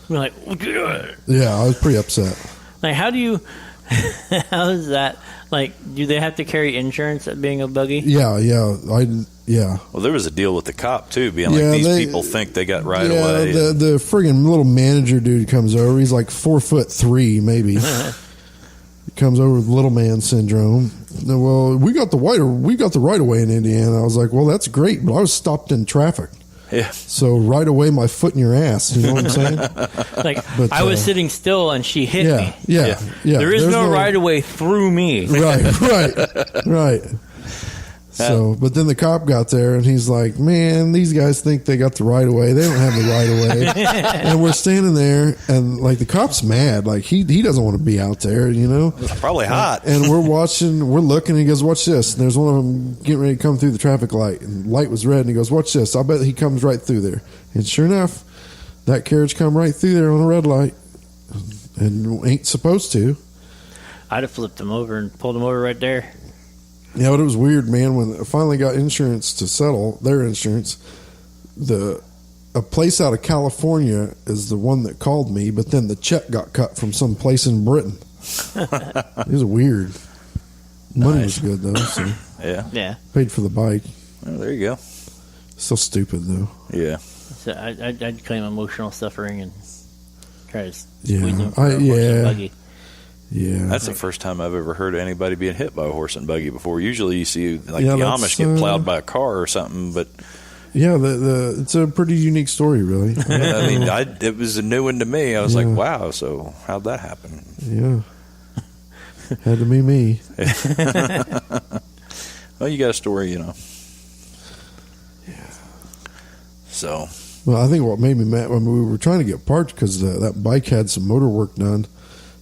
Yeah, I was pretty upset. Like, how is that? Like, do they have to carry insurance at being a buggy? Yeah. Well, there was a deal with the cop too, being like, these people think they got right away. The friggin' little manager dude comes over. He's like 4'3", maybe. He comes over with little man syndrome. Well, we got the right of way in Indiana. I was like, well, that's great, but I was stopped in traffic. Yeah. So right away, my foot in your ass. You know what I'm saying? But I was sitting still and she hit me. Yeah. There is no right of way through me. Right. So, but then the cop got there and he's like, "Man, these guys think they got the right of way. They don't have the right of way." And we're standing there, and like the cop's mad. Like he doesn't want to be out there, you know. It's probably hot. And we're looking, and he goes, "Watch this." And there's one of them getting ready to come through the traffic light, and the light was red, and he goes, "Watch this." I bet he comes right through there. And sure enough, that carriage come right through there on a red light, and ain't supposed to. I'd have flipped him over and pulled him over right there. Yeah, but it was weird, man. When I finally got insurance to settle their insurance, a place out of California is the one that called me, but then the check got cut from some place in Britain. It was weird. Money was good though. So Yeah. paid for the bike. Oh, there you go. So stupid though. Yeah. So I'd claim emotional suffering and try to squeeze Yeah, him for a horse and buggy. Yeah, That's the first time I've ever heard of anybody being hit by a horse and buggy before. Usually you see like Yeah, the that's, Amish get plowed by a car or something, but yeah. It's a pretty unique story, really. I mean, it was a new one to me. I was like, wow, so how'd that happen? Yeah, had to be me. Well, you got a story, you know. Yeah. So. Well, I think what made me mad when we were trying to get parked because that bike had some motor work done.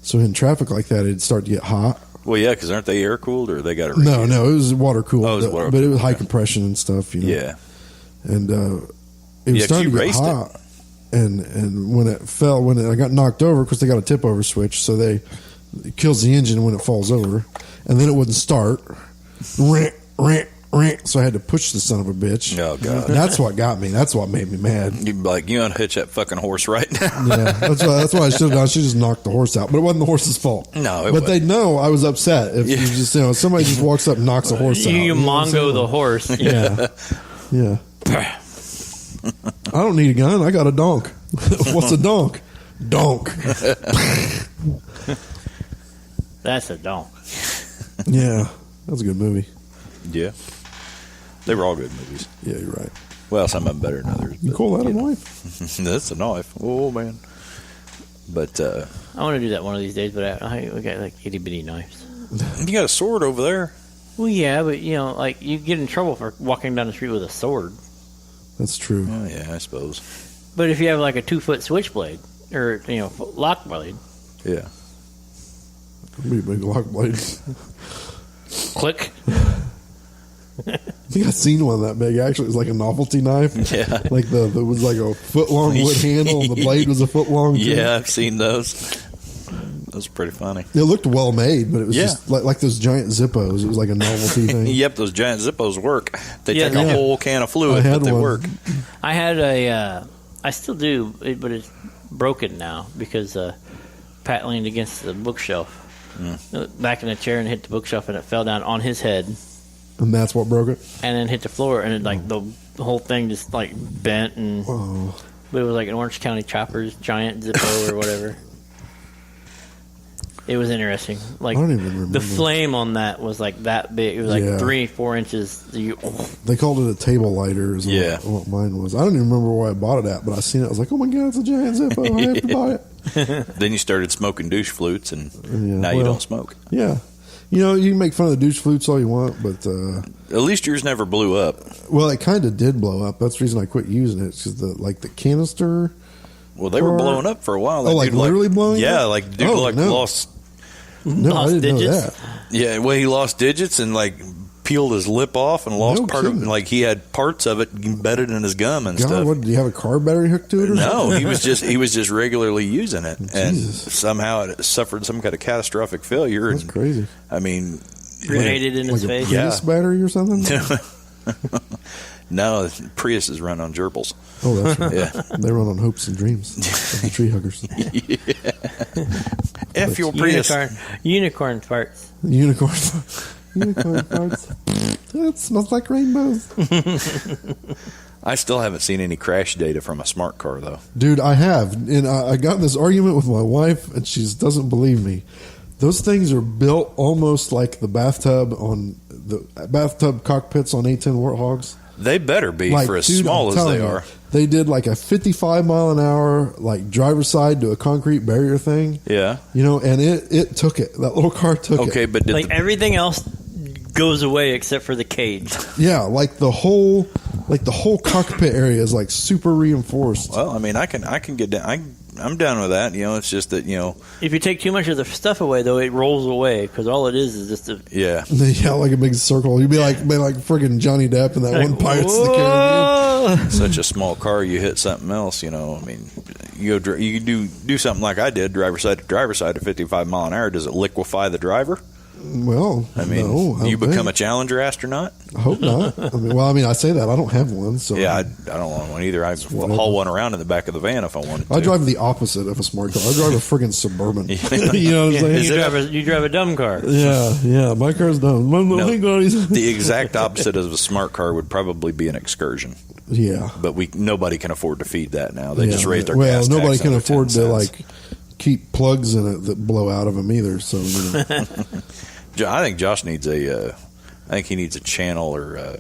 So in traffic like that, it'd start to get hot. Well, yeah, because aren't they air cooled or they got it? No, it was water cooled. Oh, it was water but it was cooled, high okay. compression and stuff. You know? Yeah. And it was starting to get hot. And when it fell, when I got knocked over, because they got a tip over switch, so it kills the engine when it falls over, and then it wouldn't start. So I had to push the son of a bitch. Oh, God. That's what got me. That's what made me mad. You'd be like, you unhitch that fucking horse right now. Yeah, that's why I should have done. I should just knocked the horse out, but it wasn't the horse's fault. No, but wasn't. they know I was upset. If you just, somebody just walks up and knocks a horse out. You know what I'm mongo saying? the horse. Yeah, yeah. I don't need a gun. I got a donk. What's a donk? Donk. That's a donk. Yeah, that was a good movie. Yeah. They were all good movies. Yeah, you're right. Well, some of them better than others. You call that a knife? That's a knife. Oh, man. But I want to do that one of these days, but we got like itty bitty knives. you got a sword over there. Well, yeah, but like you get in trouble for walking down the street with a sword. That's true. Oh, yeah, I suppose. But if you have like a 2-foot switchblade or lock blade, Yeah. Be a big lock blade. click. I think I've seen one that big. Actually, it was like a novelty knife. Yeah. Like it was like a foot long wood handle, and the blade was a foot long. Too. Yeah, I've seen those. Those are pretty funny. It looked well made, but it was Yeah. just like those giant Zippos. It was like a novelty thing. Yep, those giant Zippos work. They Yeah, take a yeah. whole can of I fluid, had but they one. work. I had I still do, but it's broken now because Pat leaned against the bookshelf, back in the chair, and hit the bookshelf, and it fell down on his head, And that's what broke it. and then hit the floor, and it, like the whole thing just like bent, and Oh, but it was like an Orange County Choppers giant Zippo or whatever. It was interesting. Like I don't even remember. the flame on that was like that big. It was like Yeah. 3-4 inches. they called it a table lighter. Is Yeah. what mine was. I don't even remember where I bought it at, but I seen it. I was like, oh my god, it's a giant Zippo. I have to buy it. Then you started smoking douche flutes, and Yeah, now you well, don't smoke. Yeah. You can make fun of the douche flutes all you want, but At least yours never blew up. well, it kind of did blow up. That's the reason I quit using it. Because the canister. Well, they were Or- blowing up for a while. Oh, That like dude, literally blowing Yeah, up? like dude Oh, like no. lost. No, Lost I didn't digits? know that. Yeah, well, he lost digits and like peeled his lip off and lost No part of kidding. like he had parts of it embedded in his gum and God, stuff. what, do you have a car battery hooked to it? Or No, something? he was just regularly using it, and Jesus. somehow it suffered some kind of catastrophic failure. That's and, crazy. I mean, Grenaded in Like his a face. Prius battery or something? no, Priuses run on gerbils. Oh, that's right. Yeah, They run on hopes and dreams of the tree huggers. F your Prius. Unicorn farts. Unicorn parts. It smells like rainbows. I still haven't seen any crash data from a smart car though. Dude, I have. And I got in this argument with my wife, and she doesn't believe me. Those things are built almost like the bathtub cockpits on A10 Warthogs. They better be Like, for as dude, small I'm as telling they you, are. They did like a 55 mile an hour, like driver's side to a concrete barrier thing. Yeah. And it took it. That little car took it. Okay, but did Like the, everything else goes away except for the cage. Yeah, like the whole cockpit area is like super reinforced. Well, I mean, I can get down. I'm down with that. It's just that If you take too much of the stuff away, though, it rolls away because all it is just a yeah, like a big circle. You'd be like friggin' Johnny Depp in that one Pirates of the Caribbean. Such a small car, you hit something else. I mean, you do something like I did, driver's side to driver's side at 55 mile an hour. Does it liquefy the driver? Well, I mean, no, you become a Challenger astronaut? I hope not. I say that. I don't have one. So yeah, I don't want one either. I haul one around in the back of the van if I wanted to. I drive the opposite of a smart car. I drive a friggin' Suburban. You know what I'm saying? You drive a dumb car. Yeah. My car's dumb. The exact opposite of a smart car would probably be an Excursion. Yeah. But nobody can afford to feed that now. They just raised their gas tax. Well, nobody can another afford 10 to cents. keep plugs in it that blow out of them either. So I think Josh needs I think he needs a channel or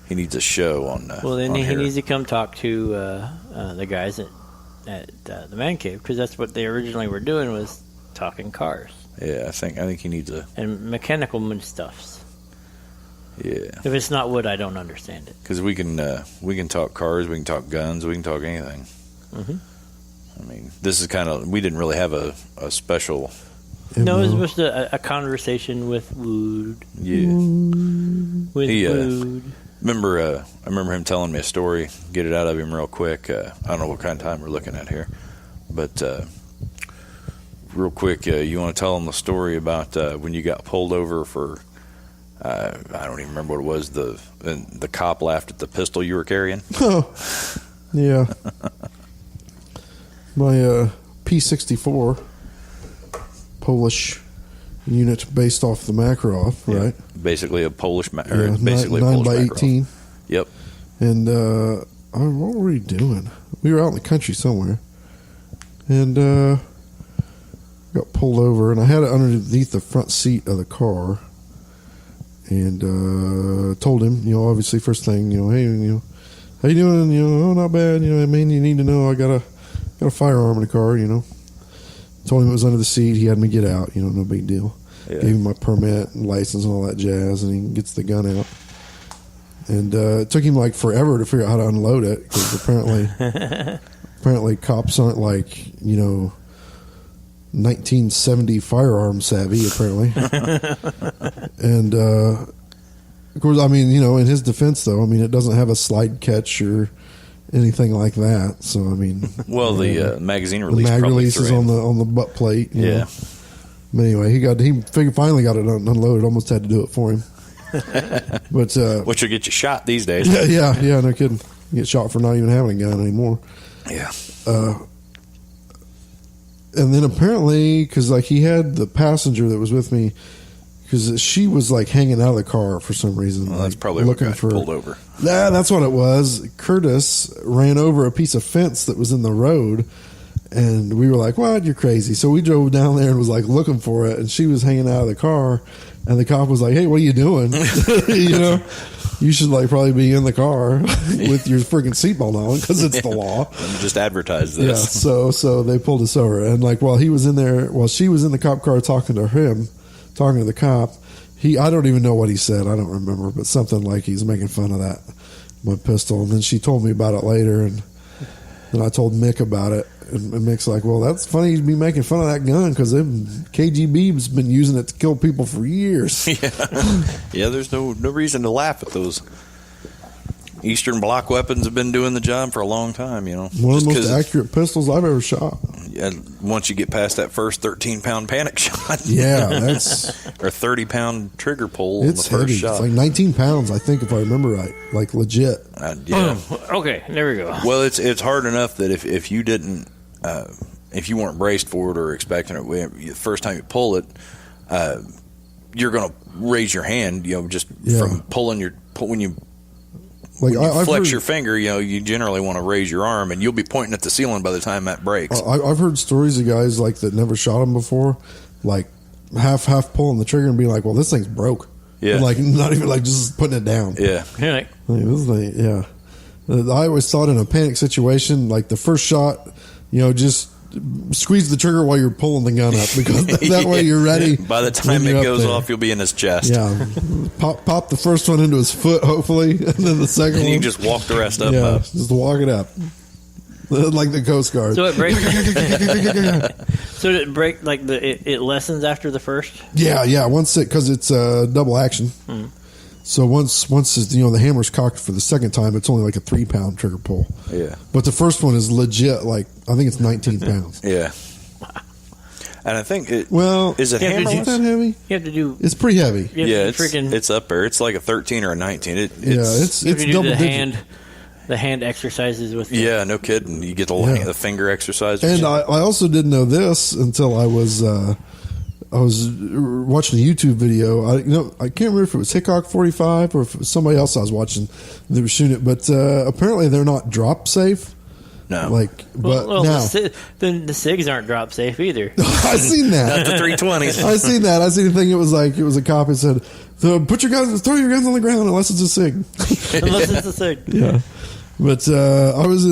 he needs a show on. Well, then on he here. needs to come talk to the guys at the man cave because that's what they originally were doing was talking cars. Yeah, I think he needs and mechanical stuffs. Yeah. If it's not wood, I don't understand it. Because we can talk cars, we can talk guns, we can talk anything. Mm-hmm. I mean, this is we didn't really have a special. No, it was just a conversation with wood. Yeah. With wood. I remember him telling me a story. Get it out of him real quick. I don't know what kind of time we're looking at here, but real quick, you want to tell him the story about when you got pulled over for? I don't even remember what it was. The cop laughed at the pistol you were carrying. Oh, yeah. My P-64 Polish unit based off the Makarov, right? Basically a Polish, basically 9 by 18. Yep. And what were we doing? We were out in the country somewhere, and got pulled over, and I had it underneath the front seat of the car, and told him, obviously first thing, hey, how you doing? Oh, not bad. You need to know I got a firearm in the car. Told him it was under the seat. He had me get out. No big deal. Yeah. Gave him my permit and license and all that jazz, and he gets the gun out. And it took him like forever to figure out how to unload it because apparently cops aren't like 1970 firearm savvy apparently. And of course, in his defense though, it doesn't have a slide catch or anything like that. So well, the magazine release, the mag release is on the butt plate. Yeah. But anyway, he finally got it unloaded. Almost had to do it for him. But which will get you shot these days. Yeah, no kidding. You get shot for not even having a gun anymore. Yeah. And then apparently, because he had the passenger that was with me, because she was hanging out of the car for some reason. Well, that's probably looking what got for pulled over. Yeah, that's what it was. Curtis ran over a piece of fence that was in the road, and we were like, "What? You're crazy!" So we drove down there and was looking for it, and she was hanging out of the car, and the cop was like, "Hey, what are you doing? You should probably be in the car with your freaking seatbelt on because it's the law." Just advertise this. Yeah. So they pulled us over, and while he was in there, while she was in the cop car talking to the cop, I don't even know what he said. I don't remember, but something like he's making fun of my pistol. And then she told me about it later, and then I told Mick about it, and Mick's like, "Well, that's funny. He'd be making fun of that gun because KGB's been using it to kill people for years." Yeah. There's no reason to laugh at those. Eastern Bloc weapons have been doing the job for a long time. One of the most accurate pistols I've ever shot. Yeah, once you get past that first 13-pound panic shot. Yeah, that's or 30-pound trigger pull. It's on the heavy. first shot. It's 19 pounds, I think, if I remember right. Legit. Yeah. Okay, there we go. Well, it's hard enough that if you didn't, if you weren't braced for it or expecting it, the first time you pull it, you're going to raise your hand. From pulling when you. When you flex your finger, you generally want to raise your arm, and you'll be pointing at the ceiling by the time that breaks. I've heard stories of guys that never shot them before, half pulling the trigger and being like, "Well, this thing's broke." Yeah, and not even just putting it down. Yeah, this thing, yeah. I always thought in a panic situation, the first shot, just squeeze the trigger while you're pulling the gun up, because that way you're ready. By the time when it you're goes up there. off, you'll be in his chest. Yeah, pop the first one into his foot, hopefully, and then the second And one. you just walk the rest up. yeah, just walk it up, like the Coast Guard. So it breaks. So did it break like it lessens after the first? Yeah. Once because it's double action. So once it's, the hammer's cocked for the second time, it's only like a 3-pound trigger pull. Yeah. But the first one is legit. Like I think it's 19 pounds. Yeah. And I think it. Well, is it Yeah, Is it hammerless? that heavy? You have to do. It's pretty heavy. You have Yeah, to freaking. it's up there. It's like a 13 or a 19. Yeah, it's you have to do double the digit. the hand exercises with. Yeah, no kidding. You get Yeah. the finger exercise. And I also didn't know this until I was watching a YouTube video. I can't remember if it was Hickok 45 or if it was somebody else I was watching. They were shooting it, but apparently they're not drop safe. no. But Well, now the SIGs aren't drop safe either. I seen that. Not the 320s. I seen that. I seen a thing. It was a cop that said, "Throw your guns on the ground unless it's a SIG." Unless it's a SIG. Yeah. But I was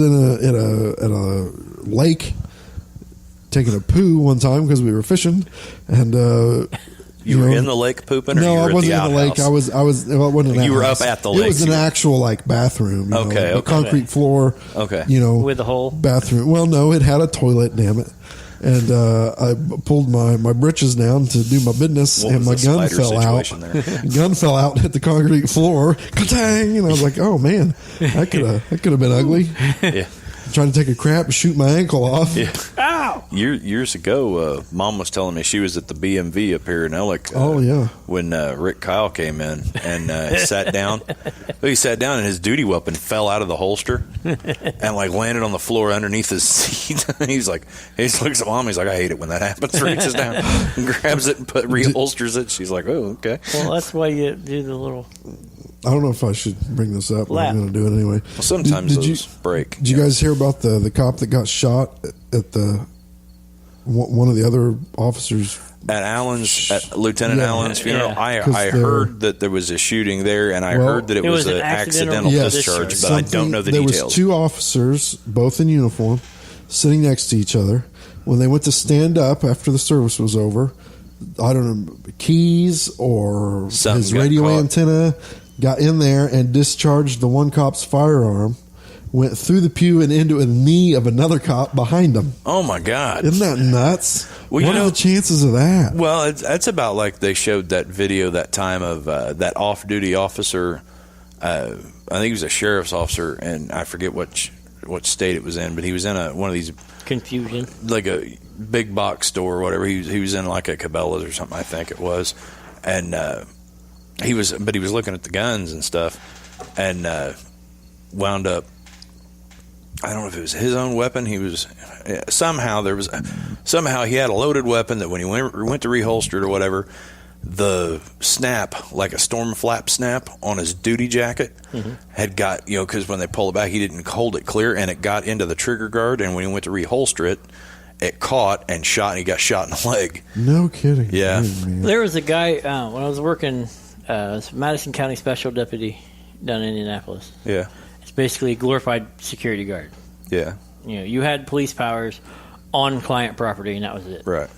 in a lake taking a poo one time because we were fishing, and You were in the lake pooping, or no, you were I at wasn't the in the lake. outhouse? I was. Well, it wasn't an You were outhouse. up at the It lake. was an You were- actual bathroom. Okay, a okay. concrete floor. Okay. With a hole? bathroom. Well, no, it had a toilet. Damn it. And I pulled my britches down to do my business, What and my was the gun spider fell out. situation there? Gun fell out and hit the concrete floor. Ka-tang! And I was like, "Oh man, that could have been ugly." Yeah. Trying to take a crap and shoot my ankle off. Yeah. Ow! Years ago, Mom was telling me she was at the BMV up here in Ellick. Oh, yeah. When Rick Kyle came in and sat down. He sat down and his duty weapon fell out of the holster and landed on the floor underneath his seat. He just looks at Mom. He's like, "I hate it when that happens." Reaches down, and grabs it, and reholsters it. She's like, "Oh, okay." Well, that's why you do the little. I don't know if I should bring this up, but I'm going to do it anyway. Well, sometimes Did those break. Did you guys hear about the cop that got shot at the one of the other officers? At Lieutenant Yeah. Allen's funeral? Yeah. I 'Cause heard that there was a shooting there, and I Well, heard that it was an an accidental Yes. discharge, but I don't know the there details. was 2 officers, both in uniform, sitting next to each other. When they went to stand up after the service was over, I don't know, keys or Something his got radio caught. antenna got in there and discharged the one cop's firearm, went through the pew and into a knee of another cop behind him. Oh my God! Isn't that nuts? Well, what are the chances of that? Well, that's about like they showed that video that time of that off-duty officer. I think he was a sheriff's officer, and I forget what state it was in, but he was in one of these Confusion. like a big box store or whatever. He was in like a Cabela's or something, I think it was, and he was looking at the guns and stuff, and wound up. I don't know if it was his own weapon. He was somehow he had a loaded weapon that when he went to reholster it or whatever, the snap, like a storm flap snap on his duty jacket, had got, because when they pulled it back, he didn't hold it clear, and it got into the trigger guard, and when he went to reholster it, it caught and shot, and he got shot in the leg. No kidding. Yeah. Oh, man. There was a guy when I was working as Madison County Special Deputy down in Indianapolis. Yeah. It's basically a glorified security guard. Yeah. You had police powers on client property, and that was it. Right.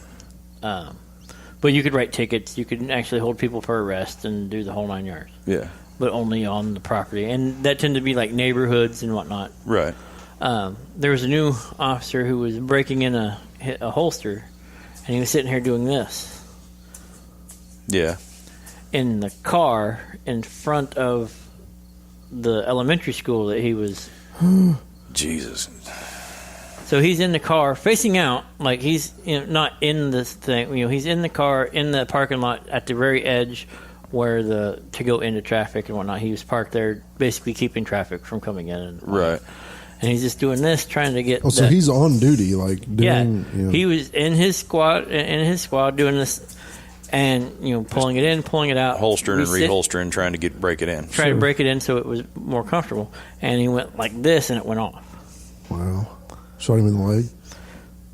But you could write tickets. You could actually hold people for arrest and do the whole 9 yards. Yeah. But only on the property. And that tended to be like neighborhoods and whatnot. Right. There was a new officer who was breaking in a holster, and he was sitting here doing this Yeah. in the car in front of the elementary school that he was. Jesus. So he's in the car facing out, like he's not in this thing. He's in the car in the parking lot at the very edge where to go into traffic and whatnot. He was parked there, basically keeping traffic from coming in. Right. And he's just doing this, trying to get. Oh, so he's on duty, like doing. Yeah, he was in his squad doing this, and pulling it in, pulling it out, Holstering and reholstering, trying to break it in. try to break it in so it was more comfortable. And he went like this, and it went off Wow. Shot him in the leg.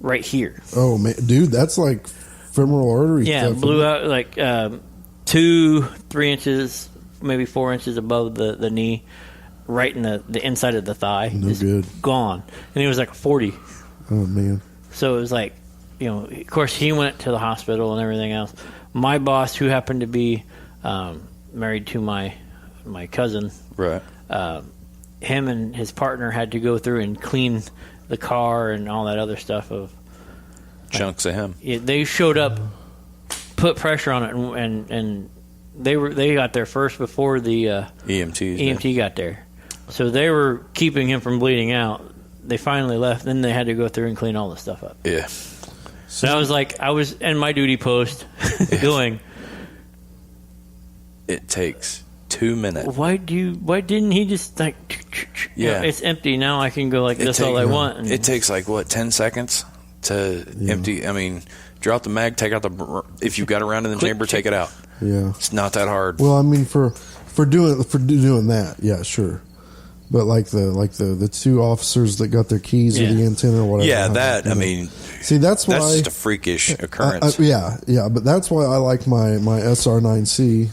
right here. Oh man, dude, that's like femoral artery. Yeah, stuff. blew out like 2-3 inches, maybe 4 inches above the knee, right in the inside of the thigh. No Just good. Gone, and he was like 40. Oh man. So it was like, of course he went to the hospital and everything else. My boss, who happened to be married to my cousin, Right. Him and his partner had to go through and clean the car and all that other stuff. Of Chunks of him. they showed up, put pressure on it, and they got there first before the EMT got there. So they were keeping him from bleeding out. They finally left. Then they had to go through and clean all the stuff up. Yeah. So I was in my duty post going. It takes 2 minutes. Why didn't he just Yeah. it's empty now, I can go like this all I want. And It takes 10 seconds to empty. I mean, drop the mag, take out if you've got a round in the chamber, take it out. Yeah. It's not that hard. Well, I mean, for doing that, yeah, sure. But like the two officers that got their keys or the antenna or whatever. Yeah, that, I mean, see, that's why just a freakish occurrence. Yeah, but that's why I like my SR9C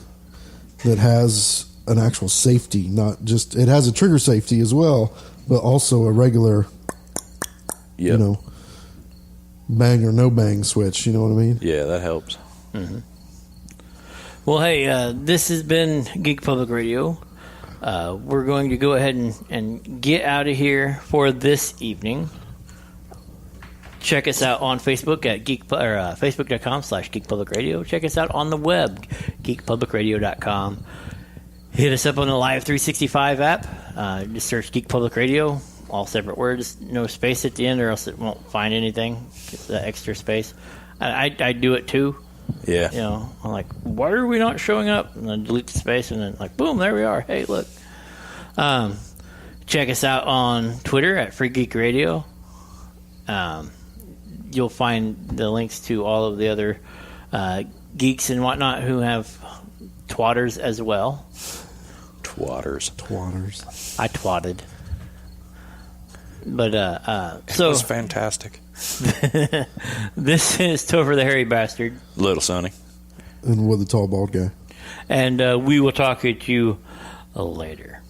that has an actual safety, not just, it has a trigger safety as well, but also a regular, bang or no bang switch. You know what I mean? Yeah, that helps. Mm-hmm. Well, hey, this has been Geek Public Radio. We're going to go ahead and get out of here for this evening. Check us out on Facebook at Facebook.com/Geek Public Radio. Check us out on the web, geekpublicradio.com. Hit us up on the Live 365 app. Just search Geek Public Radio, all separate words, no space at the end, or else it won't find anything. Get the extra space. I do it too. Yeah. I'm like, why are we not showing up? And then delete the space, and then boom, there we are. Hey, look. Check us out on Twitter at Free Geek Radio. You'll find the links to all of the other geeks and whatnot who have twatters as well. Twatters. I twatted. But It was fantastic. This is Topher the Hairy Bastard. Little Sonny. And with the tall bald guy. And we will talk to you later.